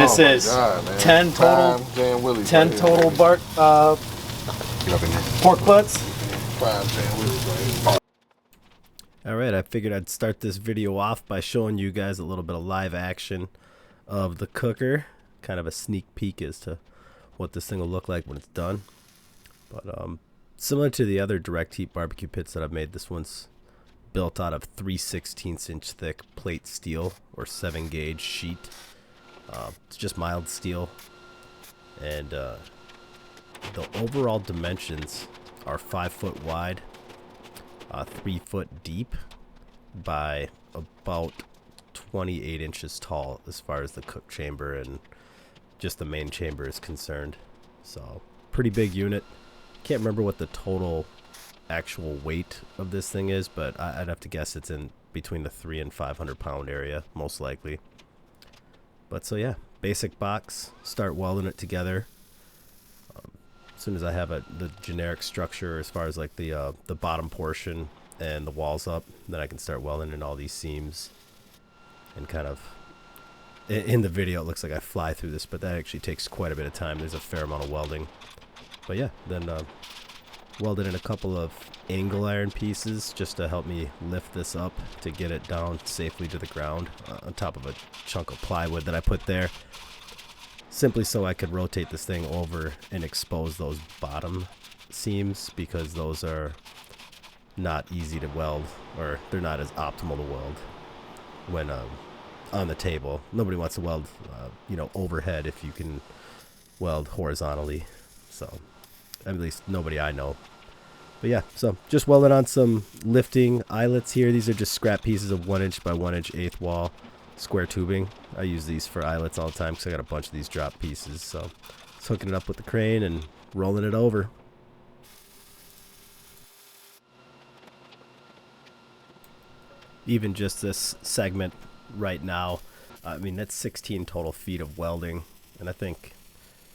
This is God, man. 10 total. 10 total pork butts. Alright, I figured I'd start this video off by showing you guys a little bit of live action of the cooker. Kind of a sneak peek as to what this thing will look like when it's done. But similar to the other direct heat barbecue pits that I've made, this one's built out of 3/16 inch thick plate steel or 7 gauge sheet. It's just mild steel, and the overall dimensions are 5 foot wide, 3 foot deep by about 28 inches tall as far as the cook chamber and just the main chamber is concerned. So pretty big unit. Can't remember what the total actual weight of this thing is, but I'd have to guess it's in between the 300 and 500 pound area, most likely. But so yeah, basic box, start welding it together. As soon as I have the generic structure as far as like the bottom portion and the walls up, then I can start welding in all these seams. And kind of, in the video it looks like I fly through this, but that actually takes quite a bit of time. There's a fair amount of welding. But yeah, then welded in a couple of angle iron pieces just to help me lift this up to get it down safely to the ground on top of a chunk of plywood that I put there, simply so I could rotate this thing over and expose those bottom seams, because those are not easy to weld, or they're not as optimal to weld when on the table. Nobody wants to weld overhead if you can weld horizontally, so at least nobody I know. But yeah, so just welded on some lifting eyelets here. These are just scrap pieces of 1 inch by 1 inch eighth wall square tubing. I use these for eyelets all the time because I got a bunch of these drop pieces. So just hooking it up with the crane and rolling it over. Even just this segment right now, I mean, that's 16 total feet of welding, and I think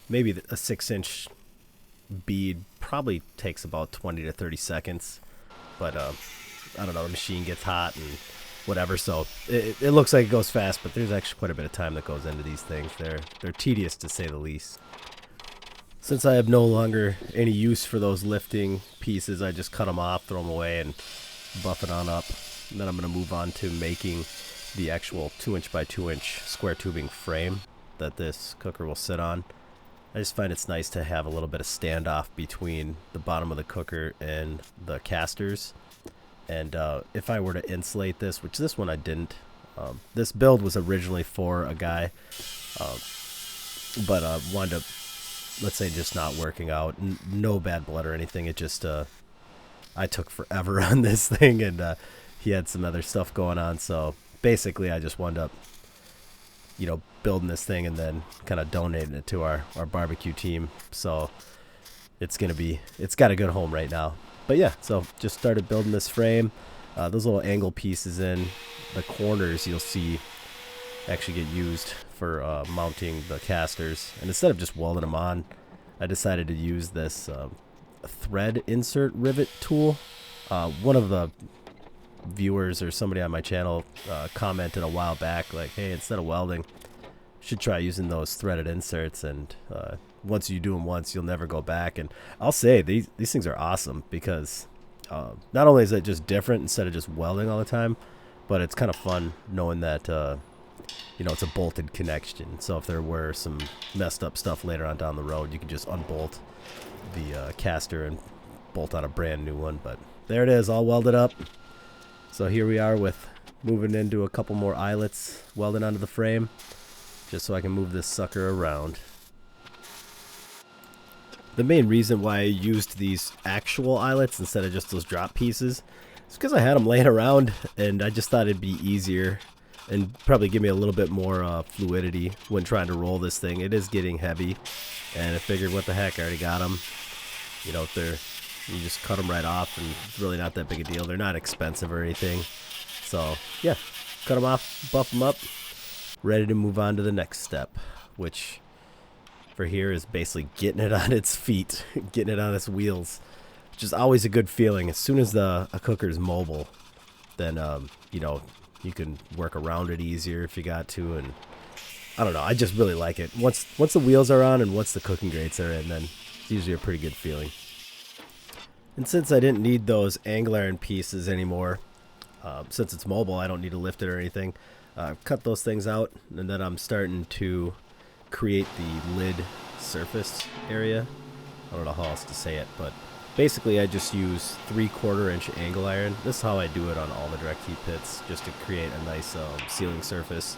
maybe a 6-inch bead probably takes about 20 to 30 seconds, but I don't know, the machine gets hot and whatever, so it looks like it goes fast, but there's actually quite a bit of time that goes into these things. They're tedious to say the least. Since I have no longer any use for those lifting pieces, I just cut them off, throw them away, and buff it on up. And then I'm going to move on to making the actual 2 inch by 2 inch square tubing frame that this cooker will sit on. I just find it's nice to have a little bit of standoff between the bottom of the cooker and the casters. And if I were to insulate this, which this one I didn't, this build was originally for a guy, but wound up, let's say, just not working out. No bad blood or anything. It just, I took forever on this thing, and he had some other stuff going on. So basically I just wound up, building this thing and then kind of donating it to our barbecue team. So it's got a good home right now. But yeah, so just started building this frame. Those little angle pieces in the corners you'll see actually get used for mounting the casters. And instead of just welding them on, I decided to use this thread insert rivet tool. One of the viewers or somebody on my channel commented a while back like, hey, instead of welding, you should try using those threaded inserts, and once you do them once, you'll never go back. And I'll say these things are awesome, because not only is it just different instead of just welding all the time, but it's kind of fun knowing that it's a bolted connection. So if there were some messed up stuff later on down the road, you can just unbolt the caster and bolt on a brand new one. But there it is, all welded up. So here we are with moving into a couple more eyelets welded onto the frame, just so I can move this sucker around. The main reason why I used these actual eyelets instead of just those drop pieces is because I had them laying around, and I just thought it'd be easier and probably give me a little bit more fluidity when trying to roll this thing. It is getting heavy, and I figured, what the heck, I already got them. You just cut them right off, and it's really not that big a deal. They're not expensive or anything. So yeah, cut them off, buff them up, ready to move on to the next step, which for here is basically getting it on its feet, getting it on its wheels, which is always a good feeling. As soon as a cooker is mobile, then you can work around it easier if you got to, and I don't know. I just really like it. Once the wheels are on and once the cooking grates are in, then it's usually a pretty good feeling. And since I didn't need those angle iron pieces anymore, since it's mobile, I don't need to lift it or anything. Cut those things out, and then I'm starting to create the lid surface area. I don't know how else to say it, but basically I just use 3/4 inch angle iron. This is how I do it on all the direct heat pits, just to create a nice sealing surface.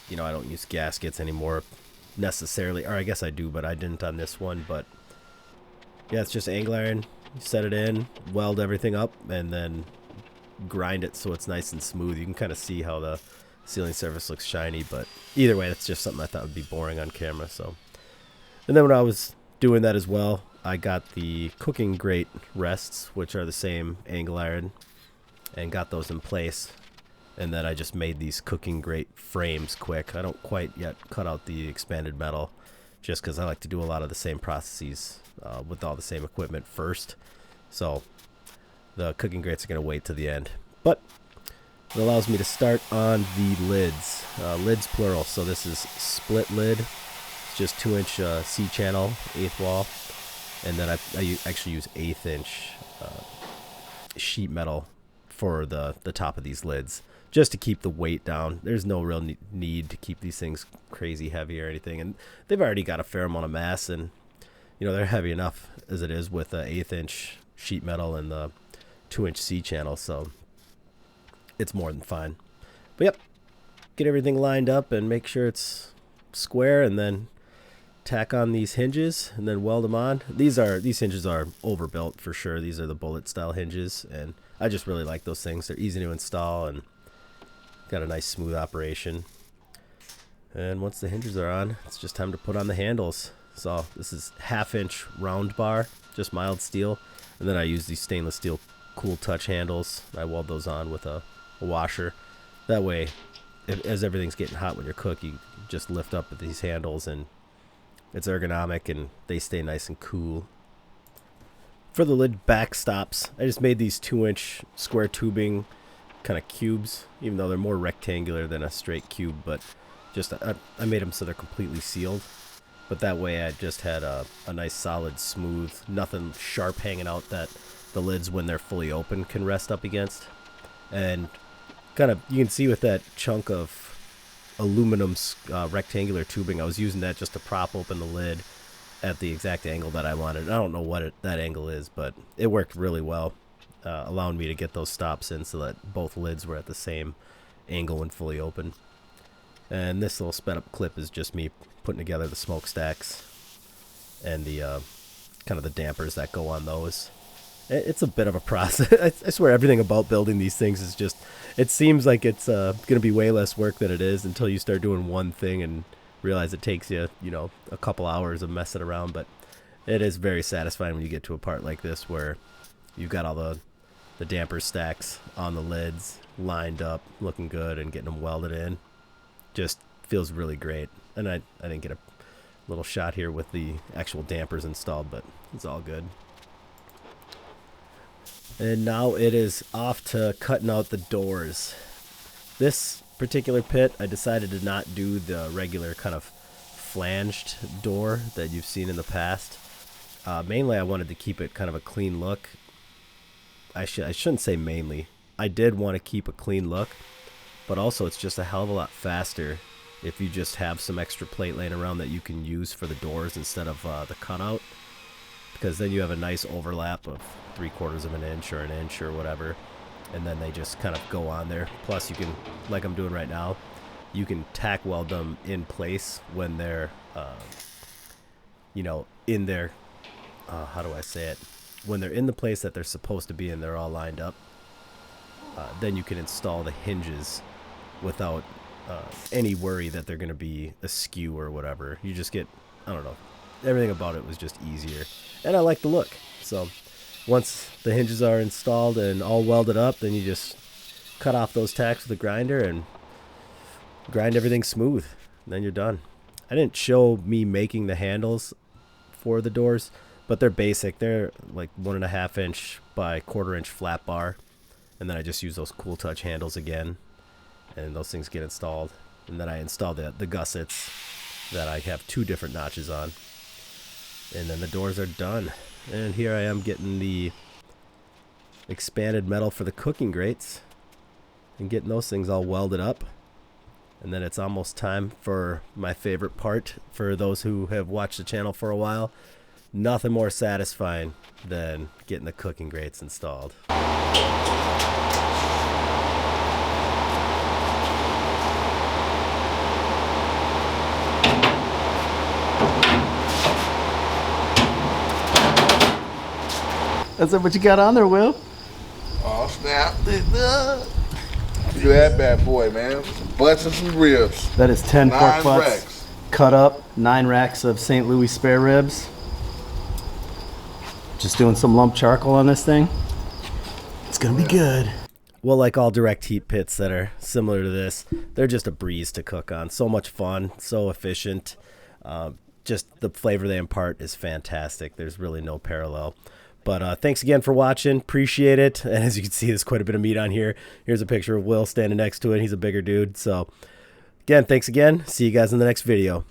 You know, I don't use gaskets anymore necessarily, or I guess I do, but I didn't on this one. But yeah, it's just angle iron. You set it in, weld everything up, and then grind it so it's nice and smooth. You can kind of see how the sealing surface looks shiny, but either way, that's just something I thought would be boring on camera. So, and then when I was doing that as well, I got the cooking grate rests, which are the same angle iron, and got those in place. And then I just made these cooking grate frames quick. I don't quite yet cut out the expanded metal, just because I like to do a lot of the same processes with all the same equipment first. So the cooking grates are going to wait to the end. But it allows me to start on the lids. Lids plural, so this is split lid. It's just 2-inch C-Channell, 1/8 wall. And then I actually use 1/8 inch sheet metal for the top of these lids, just to keep the weight down. There's no real need to keep these things crazy heavy or anything. And they've already got a fair amount of mass, and you know, they're heavy enough as it is with the 1/8 inch sheet metal and the 2-inch C-Channell, so it's more than fine. But yep, get everything lined up and make sure it's square, and then tack on these hinges and then weld them on. These hinges are overbuilt for sure. These are the bullet style hinges, and I just really like those things. They're easy to install and got a nice smooth operation. And once the hinges are on, it's just time to put on the handles. So this is 1/2 inch round bar, just mild steel, and then I use these stainless steel cool touch handles. I weld those on with a washer. That way, as everything's getting hot when you're cooking, you just lift up with these handles, and it's ergonomic and they stay nice and cool. For the lid backstops, I just made these 2-inch square tubing kind of cubes, even though they're more rectangular than a straight cube, but just I made them so they're completely sealed. But that way I just had a nice solid smooth, nothing sharp hanging out that the lids when they're fully open can rest up against. And kind of, you can see with that chunk of aluminum rectangular tubing, I was using that just to prop open the lid at the exact angle that I wanted. I don't know what that angle is, but it worked really well, allowing me to get those stops in so that both lids were at the same angle when fully open. And this little sped up clip is just me putting together the smokestacks and the kind of the dampers that go on those. It's a bit of a process. I swear everything about building these things is just, it seems like it's going to be way less work than it is until you start doing one thing and realize it takes you, you know, a couple hours of messing around. But it is very satisfying when you get to a part like this where you've got all the damper stacks on the lids lined up, looking good, and getting them welded in. Just feels really great. And I didn't get a little shot here with the actual dampers installed, but it's all good. And now it is off to cutting out the doors. This particular pit, I decided to not do the regular kind of flanged door that you've seen in the past. Mainly I wanted to keep it kind of a clean look. I shouldn't say mainly. I did want to keep a clean look, but also it's just a hell of a lot faster if you just have some extra plate laying around that you can use for the doors instead of the cutout, because then you have a nice overlap of 3/4 of an inch or an inch or whatever, and then they just kind of go on there. Plus you can, like I'm doing right now, you can tack weld them in place when they're you know, in their how do I say it, when they're in the place that they're supposed to be and they're all lined up. Then you can install the hinges without any worry that they're going to be askew or whatever. You just get, I don't know, everything about it was just easier, and I like the look. So once the hinges are installed and all welded up, then you just cut off those tacks with a grinder and grind everything smooth, and then you're done. I didn't show me making the handles for the doors, but they're basic. They're like 1.5 inch by 1/4 inch flat bar, and then I just use those cool touch handles again, and those things get installed. And then I install the gussets that I have 2 different notches on. And then the doors are done. And here I am getting the expanded metal for the cooking grates and getting those things all welded up. And then it's almost time for my favorite part for those who have watched the channel for a while. Nothing more satisfying than getting the cooking grates installed. That's what you got on there, Will? Oh, snap. Look at that bad boy, man. Some butts and some ribs. That is 10 pork 9 butts racks. cut up, 9 racks of St. Louis spare ribs. Just doing some lump charcoal on this thing. It's gonna be good. Well, like all direct heat pits that are similar to this, they're just a breeze to cook on. So much fun, so efficient. Just the flavor they impart is fantastic. There's really no parallel. But thanks again for watching. Appreciate it. And as you can see, there's quite a bit of meat on here. Here's a picture of Will standing next to it. He's a bigger dude. So again, thanks again. See you guys in the next video.